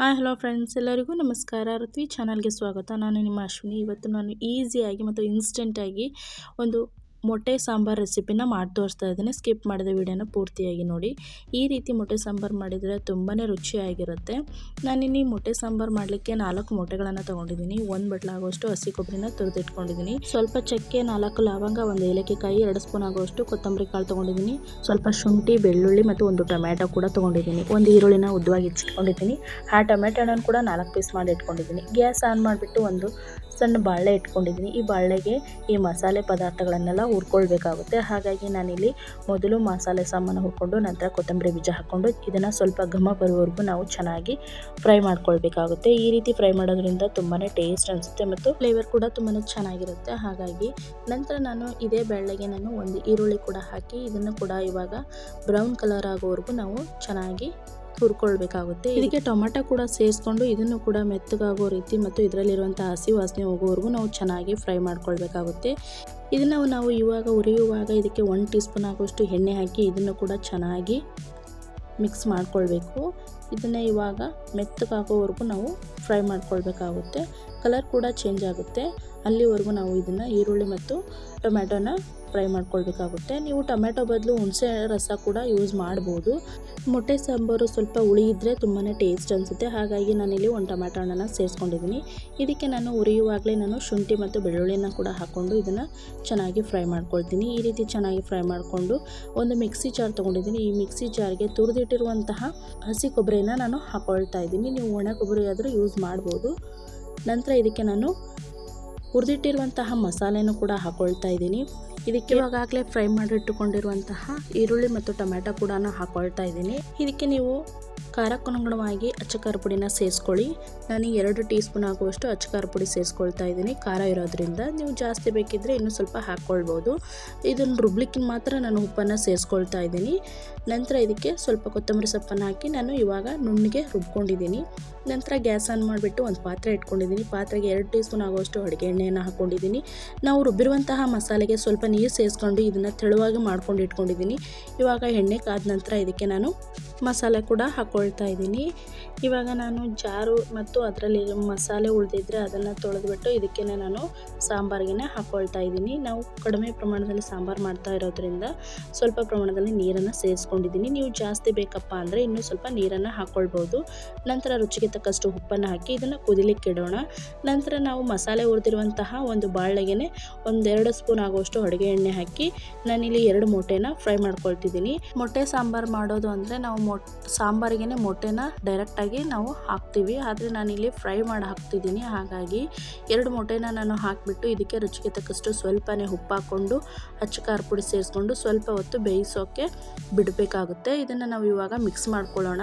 Hi hello friends, ಎಲ್ಲರಿಗೂ ನಮಸ್ಕಾರ. ಋತ್ವಿ ಚಾನಲ್ಗೆ ಸ್ವಾಗತ. ನಾನು ನಿಮ್ಮ ಅಶ್ವಿನಿ. ಇವತ್ತು ನಾನು ಈಸಿಯಾಗಿ ಮತ್ತು ಇನ್ಸ್ಟೆಂಟಾಗಿ ಒಂದು ಮೊಟ್ಟೆ ಸಾಂಬಾರು ರೆಸಿಪಿನ ಮಾಡಿ ತೋರಿಸ್ತಾ ಇದ್ದೀನಿ. ಸ್ಕಿಪ್ ಮಾಡಿದ ವಿಡಿಯೋನ ಪೂರ್ತಿಯಾಗಿ ನೋಡಿ. ಈ ರೀತಿ ಮೊಟ್ಟೆ ಸಾಂಬಾರು ಮಾಡಿದರೆ ತುಂಬಾ ರುಚಿಯಾಗಿರುತ್ತೆ. ನಾನಿಲ್ಲಿ ಮೊಟ್ಟೆ ಸಾಂಬಾರು ಮಾಡಲಿಕ್ಕೆ 4 ಮೊಟ್ಟೆಗಳನ್ನು ತೊಗೊಂಡಿದ್ದೀನಿ. 1 ಬಟ್ಲಾಗುವಷ್ಟು ಹಸಿ ಕೊಬ್ಬರಿನ ತುರಿದಿಟ್ಕೊಂಡಿದ್ದೀನಿ. ಸ್ವಲ್ಪ ಚಕ್ಕೆ, 4 ಲವಂಗ, 1 ಏಲಕ್ಕಿಕಾಯಿ, 2 ಸ್ಪೂನ್ ಆಗುವಷ್ಟು ಕೊತ್ತಂಬರಿ ಕಾಳು ತೊಗೊಂಡಿದ್ದೀನಿ. ಸ್ವಲ್ಪ ಶುಂಠಿ, ಬೆಳ್ಳುಳ್ಳಿ ಮತ್ತು 1 ಟೊಮ್ಯಾಟೊ ಕೂಡ ತೊಗೊಂಡಿದ್ದೀನಿ. 1 ಈರುಳ್ಳಿನ ಉದ್ದವಾಗಿ ಹೆಚ್ಚಿಟ್ಕೊಂಡಿದ್ದೀನಿ. ಆ ಟೊಮೆಟೊನ ಕೂಡ 4 ಪೀಸ್ ಮಾಡಿ ಇಟ್ಕೊಂಡಿದ್ದೀನಿ. ಗ್ಯಾಸ್ ಆನ್ ಮಾಡಿಬಿಟ್ಟು ಒಂದು ಸಣ್ಣ ಬಾಳೆ ಇಟ್ಕೊಂಡಿದ್ದೀನಿ. ಈ ಬಾಳೆಗೆ ಈ ಮಸಾಲೆ ಪದಾರ್ಥಗಳನ್ನೆಲ್ಲ ಹುರ್ಕೊಳ್ಬೇಕಾಗುತ್ತೆ. ಹಾಗಾಗಿ ನಾನಿಲ್ಲಿ ಮೊದಲು ಮಸಾಲೆ ಸಾಮಾನು ಹುರ್ಕೊಂಡು ನಂತರ ಕೊತ್ತಂಬರಿ ಬೀಜ ಹಾಕ್ಕೊಂಡು ಇದನ್ನು ಸ್ವಲ್ಪ ಘಮ ಬರುವವರೆಗೂ ನಾವು ಚೆನ್ನಾಗಿ ಫ್ರೈ ಮಾಡ್ಕೊಳ್ಬೇಕಾಗುತ್ತೆ. ಈ ರೀತಿ ಫ್ರೈ ಮಾಡೋದ್ರಿಂದ ತುಂಬಾ ಟೇಸ್ಟ್ ಅನಿಸುತ್ತೆ ಮತ್ತು ಫ್ಲೇವರ್ ಕೂಡ ತುಂಬಾ ಚೆನ್ನಾಗಿರುತ್ತೆ. ಹಾಗಾಗಿ ನಂತರ ನಾನು ಇದೇ ಬೇಳೆಗೆ ನಾನು 1 ಈರುಳ್ಳಿ ಕೂಡ ಹಾಕಿ ಇದನ್ನು ಕೂಡ ಇವಾಗ ಬ್ರೌನ್ ಕಲರ್ ಆಗೋವರೆಗೂ ನಾವು ಚೆನ್ನಾಗಿ ಹುರ್ಕೊಳ್ಬೇಕಾಗುತ್ತೆ. ಇದಕ್ಕೆ ಟೊಮೆಟೊ ಕೂಡ ಸೇರಿಸ್ಕೊಂಡು ಇದನ್ನು ಕೂಡ ಮೆತ್ತಗಾಗೋ ರೀತಿ ಮತ್ತು ಇದರಲ್ಲಿರುವಂಥ ಹಸಿ ವಾಸನೆ ಹೋಗೋವರೆಗೂ ನಾವು ಚೆನ್ನಾಗಿ ಫ್ರೈ ಮಾಡ್ಕೊಳ್ಬೇಕಾಗುತ್ತೆ. ಇದನ್ನು ನಾವು ಇವಾಗ ಹುರಿಯುವಾಗ ಇದಕ್ಕೆ 1 ಟೀ ಸ್ಪೂನ್ ಆಗುವಷ್ಟು ಎಣ್ಣೆ ಹಾಕಿ ಇದನ್ನು ಕೂಡ ಚೆನ್ನಾಗಿ ಮಿಕ್ಸ್ ಮಾಡ್ಕೊಳ್ಬೇಕು. ಇದನ್ನು ಇವಾಗ ಮೆತ್ತಗಾಗೋವರೆಗೂ ನಾವು ಫ್ರೈ ಮಾಡ್ಕೊಳ್ಬೇಕಾಗುತ್ತೆ. ಕಲರ್ ಕೂಡ ಚೇಂಜ್ ಆಗುತ್ತೆ. ಅಲ್ಲಿವರೆಗೂ ನಾವು ಇದನ್ನು ಈರುಳ್ಳಿ ಮತ್ತು ಟೊಮ್ಯಾಟೊನ ಫ್ರೈ ಮಾಡ್ಕೊಳ್ಬೇಕಾಗುತ್ತೆ. ನೀವು ಟೊಮ್ಯಾಟೊ ಬದಲು ಹುಣಸೆ ರಸ ಕೂಡ ಯೂಸ್ ಮಾಡ್ಬೋದು. ಮೊಟ್ಟೆ ಸಾಂಬಾರು ಸ್ವಲ್ಪ ಹುಳಿ ಇದ್ದರೆ ತುಂಬಾ ಟೇಸ್ಟ್ ಅನಿಸುತ್ತೆ. ಹಾಗಾಗಿ ನಾನಿಲ್ಲಿ 1 ಟೊಮ್ಯಾಟೊ ಹಣ್ಣನ್ನು ಸೇರಿಸ್ಕೊಂಡಿದ್ದೀನಿ. ಇದಕ್ಕೆ ನಾನು ಹುರಿಯುವಾಗಲೇ ನಾನು ಶುಂಠಿ ಮತ್ತು ಬೆಳ್ಳುಳ್ಳಿನ ಕೂಡ ಹಾಕ್ಕೊಂಡು ಇದನ್ನು ಚೆನ್ನಾಗಿ ಫ್ರೈ ಮಾಡ್ಕೊಳ್ತೀನಿ. ಈ ರೀತಿ ಚೆನ್ನಾಗಿ ಫ್ರೈ ಮಾಡಿಕೊಂಡು ಒಂದು ಮಿಕ್ಸಿ ಜಾರ್ ತೊಗೊಂಡಿದ್ದೀನಿ. ಈ ಮಿಕ್ಸಿ ಜಾರ್ಗೆ ತುರಿದಿಟ್ಟಿರುವಂತಹ ಹಸಿ ಕೊಬ್ಬರಿನ ನಾನು ಹಾಕ್ಕೊಳ್ತಾ ಇದ್ದೀನಿ. ನೀವು ಒಣ ಕೊಬ್ಬರಿ ಆದರೂ ಯೂಸ್ ಮಾಡ್ಬೋದು. ನಂತರ ಇದಕ್ಕೆ ನಾನು ಹುರಿದಿಟ್ಟಿರುವಂತಹ ಮಸಾಲೆನೂ ಕೂಡ ಹಾಕ್ಕೊಳ್ತಾ ಇದ್ದೀನಿ. ಇದಕ್ಕೆ ಇವಾಗಲೇ ಫ್ರೈ ಮಾಡಿಟ್ಟುಕೊಂಡಿರುವಂತಹ ಈರುಳ್ಳಿ ಮತ್ತು ಟೊಮ್ಯಾಟೊ ಕೂಡ ಹಾಕ್ಕೊಳ್ತಾ ಇದ್ದೀನಿ. ಇದಕ್ಕೆ ನೀವು ಖಾರಕ್ಕನುಗುಣವಾಗಿ ಅಚ್ಚಕಾರ ಪುಡಿನ ಸೇರಿಸ್ಕೊಳ್ಳಿ. ನಾನು 2 ಟೀ ಸ್ಪೂನ್ ಆಗುವಷ್ಟು ಅಚ್ಚಕಾರ ಪುಡಿ ಸೇರಿಸ್ಕೊಳ್ತಾ ಇದ್ದೀನಿ. ಖಾರ ಇರೋದ್ರಿಂದ ನೀವು ಜಾಸ್ತಿ ಬೇಕಿದ್ದರೆ ಇನ್ನೂ ಸ್ವಲ್ಪ ಹಾಕ್ಕೊಳ್ಬೋದು. ಇದನ್ನು ರುಬ್ಲಿಕ್ಕೆ ಮಾತ್ರ ನಾನು ಉಪ್ಪನ್ನು ಸೇರಿಸ್ಕೊಳ್ತಾ ಇದ್ದೀನಿ. ನಂತರ ಇದಕ್ಕೆ ಸ್ವಲ್ಪ ಕೊತ್ತಂಬರಿ ಸೊಪ್ಪನ್ನು ಹಾಕಿ ನಾನು ಇವಾಗ ನುಣ್ಣಗೆ ರುಬ್ಕೊಂಡಿದ್ದೀನಿ. ನಂತರ ಗ್ಯಾಸ್ ಆನ್ ಮಾಡಿಬಿಟ್ಟು ಒಂದು ಪಾತ್ರೆ ಇಟ್ಕೊಂಡಿದ್ದೀನಿ. ಪಾತ್ರೆಗೆ 2 ಟೀ ಸ್ಪೂನ್ ಆಗುವಷ್ಟು ಅಡುಗೆ ಎಣ್ಣೆಯನ್ನು ಹಾಕ್ಕೊಂಡಿದ್ದೀನಿ. ನಾವು ರುಬ್ಬಿರುವಂತಹ ಮಸಾಲೆಗೆ ಸ್ವಲ್ಪ ನೀರು ಸೇರಿಸ್ಕೊಂಡು ಇದನ್ನು ತೆಳುವಾಗಿ ಮಾಡ್ಕೊಂಡು ಇಟ್ಕೊಂಡಿದ್ದೀನಿ. ಇವಾಗ ಎಣ್ಣೆ ಕಾದ ನಂತರ ಇದಕ್ಕೆ ನಾನು ಮಸಾಲೆ ಕೂಡ ಹಾಕ್ಕೊಳ್ತಾ ಇದ್ದೀನಿ. ಇವಾಗ ನಾನು ಜಾರು ಮತ್ತು ಅದರಲ್ಲಿ ಮಸಾಲೆ ಉಳಿದಿದ್ದರೆ ಅದನ್ನು ತೊಳೆದ್ಬಿಟ್ಟು ಇದಕ್ಕೆ ನಾನು ಸಾಂಬಾರಿಗೆ ಹಾಕ್ಕೊಳ್ತಾ ಇದ್ದೀನಿ. ನಾವು ಕಡಿಮೆ ಪ್ರಮಾಣದಲ್ಲಿ ಸಾಂಬಾರು ಮಾಡ್ತಾ ಇರೋದ್ರಿಂದ ಸ್ವಲ್ಪ ಪ್ರಮಾಣದಲ್ಲಿ ನೀರನ್ನು ಸೇರಿಸ್ಕೊಂಡಿದ್ದೀನಿ. ನೀವು ಜಾಸ್ತಿ ಬೇಕಪ್ಪ ಅಂದರೆ ಇನ್ನೂ ಸ್ವಲ್ಪ ನೀರನ್ನು ಹಾಕ್ಕೊಳ್ಬೋದು. ನಂತರ ರುಚಿಗೆ ತಕ್ಕಷ್ಟು ಉಪ್ಪನ್ನು ಹಾಕಿ ಇದನ್ನು ಕುದಿಲಿಕ್ಕೆ ಇಡೋಣ. ನಂತರ ನಾವು ಮಸಾಲೆ ಹುರಿದಿರುವಂತಹ ಒಂದು ಬಾಳೆಗೆ 1-2 ಸ್ಪೂನ್ ಆಗುವಷ್ಟು ಅಡುಗೆ ಎಣ್ಣೆ ಹಾಕಿ ನಾನಿಲ್ಲಿ 2 ಮೊಟ್ಟೆನ ಫ್ರೈ ಮಾಡ್ಕೊಳ್ತಿದ್ದೀನಿ. ಮೊಟ್ಟೆ ಸಾಂಬಾರು ಮಾಡೋದು ಅಂದರೆ ನಾವು ಸಾಂಬಾರಿಗೆ ಮೊಟ್ಟೆನ ಡೈರೆಕ್ಟಾಗಿ ನಾವು ಹಾಕ್ತೀವಿ. ಆದರೆ ನಾನಿಲ್ಲಿ ಫ್ರೈ ಮಾಡಿ ಹಾಕ್ತಿದ್ದೀನಿ. ಹಾಗಾಗಿ 2 ಮೊಟ್ಟೆನ ನಾನು ಹಾಕಿಬಿಟ್ಟು ಇದಕ್ಕೆ ರುಚಿಗೆ ತಕ್ಕಷ್ಟು ಸ್ವಲ್ಪನೇ ಉಪ್ಪು ಹಾಕ್ಕೊಂಡು ಅಚ್ಚಕಾರ ಪುಡಿ ಸೇರಿಸ್ಕೊಂಡು ಸ್ವಲ್ಪ ಹೊತ್ತು ಬೇಯಿಸೋಕ್ಕೆ ಬಿಡಬೇಕಾಗುತ್ತೆ. ಇದನ್ನು ನಾವು ಇವಾಗ ಮಿಕ್ಸ್ ಮಾಡ್ಕೊಳ್ಳೋಣ.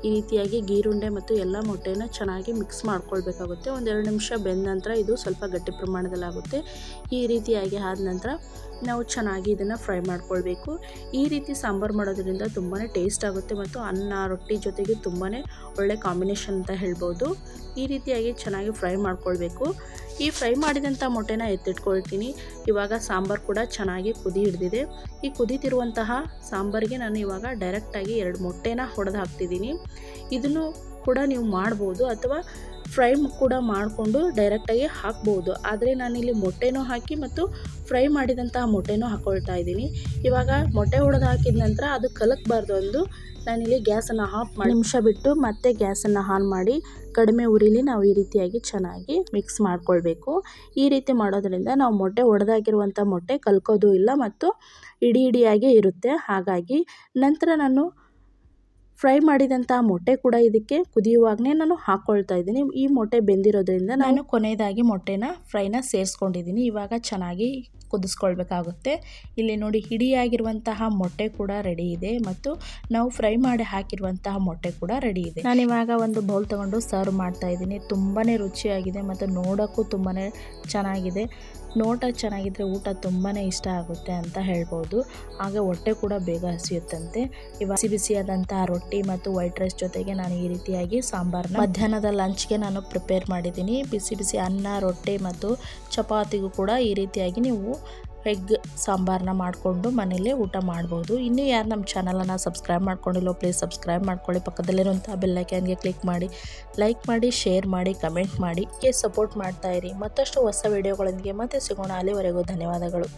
ಈ ರೀತಿಯಾಗಿ ಗೀರುಂಡೆ ಮತ್ತು ಎಲ್ಲ ಮೊಟ್ಟೆನ ಚೆನ್ನಾಗಿ ಮಿಕ್ಸ್ ಮಾಡ್ಕೊಳ್ಬೇಕಾಗುತ್ತೆ. 1-2 ನಿಮಿಷ ಬೆಂದ ನಂತರ ಇದು ಸ್ವಲ್ಪ ಗಟ್ಟಿ ಪ್ರಮಾಣದಲ್ಲಾಗುತ್ತೆ. ಈ ರೀತಿಯಾಗಿ ಆದ ನಂತರ ನಾವು ಚೆನ್ನಾಗಿ ಇದನ್ನು ಫ್ರೈ ಮಾಡ್ಕೊಳ್ಬೇಕು. ಈ ರೀತಿ ಸಾಂಬಾರು ಮಾಡೋದ್ರಿಂದ ತುಂಬಾ ಟೇಸ್ಟ್ ಆಗುತ್ತೆ ಮತ್ತು ಅನ್ನ ರೊಟ್ಟಿ ಜೊತೆಗೆ ತುಂಬಾ ಒಳ್ಳೆ ಕಾಂಬಿನೇಷನ್ ಅಂತ ಹೇಳ್ಬೋದು. ಈ ರೀತಿಯಾಗಿ ಚೆನ್ನಾಗಿ ಫ್ರೈ ಮಾಡ್ಕೊಳ್ಬೇಕು. ಈ ಫ್ರೈ ಮಾಡಿದಂಥ ಮೊಟ್ಟೆನ ಎತ್ತಿಟ್ಕೊಳ್ತೀನಿ. ಇವಾಗ ಸಾಂಬಾರು ಕೂಡ ಚೆನ್ನಾಗಿ ಕುದಿ ಹಿಡಿದಿದೆ. ಈ ಕುದೀತಿರುವಂತಹ ಸಾಂಬಾರಿಗೆ ನಾನು ಇವಾಗ ಡೈರೆಕ್ಟಾಗಿ 2 ಮೊಟ್ಟೆನ ಹೊಡೆದು ಹಾಕ್ತಿದ್ದೀನಿ. ಇದನ್ನು ಕೂಡ ನೀವು ಮಾಡ್ಬೋದು ಅಥವಾ ಫ್ರೈ ಕೂಡ ಮಾಡಿಕೊಂಡು ಡೈರೆಕ್ಟಾಗಿ ಹಾಕ್ಬೋದು. ಆದರೆ ನಾನಿಲ್ಲಿ ಮೊಟ್ಟೆನೂ ಹಾಕಿ ಮತ್ತು ಫ್ರೈ ಮಾಡಿದಂತಹ ಮೊಟ್ಟೆನೂ ಹಾಕ್ಕೊಳ್ತಾ ಇದ್ದೀನಿ. ಇವಾಗ ಮೊಟ್ಟೆ ಹೊಡೆದು ಹಾಕಿದ ನಂತರ ಅದು ಕಲಕಬಾರ್ದು ಅಂದು ನಾನಿಲ್ಲಿ ಗ್ಯಾಸನ್ನು ಆಫ್ ಮಾಡಿ ನಿಮಿಷ ಬಿಟ್ಟು ಮತ್ತೆ ಗ್ಯಾಸನ್ನು ಆನ್ ಮಾಡಿ ಕಡಿಮೆ ಉರಿಲಿ ನಾವು ಈ ರೀತಿಯಾಗಿ ಚೆನ್ನಾಗಿ ಮಿಕ್ಸ್ ಮಾಡ್ಕೊಳ್ಬೇಕು. ಈ ರೀತಿ ಮಾಡೋದ್ರಿಂದ ನಾವು ಮೊಟ್ಟೆ ಹೊಡೆದಾಕಿರುವಂಥ ಮೊಟ್ಟೆ ಕಲ್ಕೋದು ಇಲ್ಲ ಮತ್ತು ಇಡಿಯಾಗೇ ಇರುತ್ತೆ. ಹಾಗಾಗಿ ನಂತರ ನಾನು ಫ್ರೈ ಮಾಡಿದಂಥ ಮೊಟ್ಟೆ ಕೂಡ ಇದಕ್ಕೆ ಕುದಿಯುವಾಗಲೇ ನಾನು ಹಾಕ್ಕೊಳ್ತಾ ಇದ್ದೀನಿ. ಈ ಮೊಟ್ಟೆ ಬೆಂದಿರೋದ್ರಿಂದ ನಾನು ಕೊನೆಯದಾಗಿ ಮೊಟ್ಟೆನ ಫ್ರೈನ ಸೇರಿಸ್ಕೊಂಡಿದ್ದೀನಿ. ಇವಾಗ ಚೆನ್ನಾಗಿ ಕುದಿಸ್ಕೊಳ್ಬೇಕಾಗುತ್ತೆ. ಇಲ್ಲಿ ನೋಡಿ ಹಿಡಿಯಾಗಿರುವಂತಹ ಮೊಟ್ಟೆ ಕೂಡ ರೆಡಿ ಇದೆ ಮತ್ತು ನಾವು ಫ್ರೈ ಮಾಡಿ ಹಾಕಿರುವಂತಹ ಮೊಟ್ಟೆ ಕೂಡ ರೆಡಿ ಇದೆ. ನಾನಿವಾಗ ಒಂದು ಬೌಲ್ ತೊಗೊಂಡು ಸರ್ವ್ ಮಾಡ್ತಾ ಇದ್ದೀನಿ. ತುಂಬಾ ರುಚಿಯಾಗಿದೆ ಮತ್ತು ನೋಡೋಕ್ಕೂ ತುಂಬಾ ಚೆನ್ನಾಗಿದೆ. ನೋಟ ಚೆನ್ನಾಗಿದ್ದರೆ ಊಟ ತುಂಬಾ ಇಷ್ಟ ಆಗುತ್ತೆ ಅಂತ ಹೇಳ್ಬೋದು. ಹಾಗೆ ಹೊಟ್ಟೆ ಕೂಡ ಬೇಗ ಹಸಿಯುತ್ತಂತೆ. ಇವಾಗ ಬಿಸಿ ಬಿಸಿಯಾದಂತಹ ರೊಟ್ಟಿ ಮತ್ತು ವೈಟ್ ರೈಸ್ ಜೊತೆಗೆ ನಾನು ಈ ರೀತಿಯಾಗಿ ಸಾಂಬಾರನ್ನ ಮಧ್ಯಾಹ್ನದ ಲಂಚ್ಗೆ ನಾನು ಪ್ರಿಪೇರ್ ಮಾಡಿದ್ದೀನಿ. ಬಿಸಿ ಬಿಸಿ ಅನ್ನ, ರೊಟ್ಟಿ ಮತ್ತು ಚಪಾತಿಗೂ ಕೂಡ ಈ ರೀತಿಯಾಗಿ ನೀವು ಎಗ್ ಸಾಂಬಾರನ್ನ ಮಾಡಿಕೊಂಡು ಮನೇಲೇ ಊಟ ಮಾಡ್ಬೋದು. ಇನ್ನೂ ಯಾರು ನಮ್ಮ ಚಾನಲನ್ನು ಸಬ್ಸ್ಕ್ರೈಬ್ ಮಾಡ್ಕೊಂಡಿಲ್ಲೋ ಪ್ಲೀಸ್ ಸಬ್ಸ್ಕ್ರೈಬ್ ಮಾಡ್ಕೊಳ್ಳಿ. ಪಕ್ಕದಲ್ಲಿರುವಂಥ ಬೆಲ್ಲೈಕನ್ಗೆ ಕ್ಲಿಕ್ ಮಾಡಿ, ಲೈಕ್ ಮಾಡಿ, ಶೇರ್ ಮಾಡಿ, ಕಮೆಂಟ್ ಮಾಡಿ, ಹೀಗೆ ಸಪೋರ್ಟ್ ಮಾಡ್ತಾಯಿರಿ. ಮತ್ತಷ್ಟು ಹೊಸ ವಿಡಿಯೋಗಳೊಂದಿಗೆ ಮತ್ತೆ ಸಿಗೋಣ. ಅಲ್ಲಿವರೆಗೂ ಧನ್ಯವಾದಗಳು.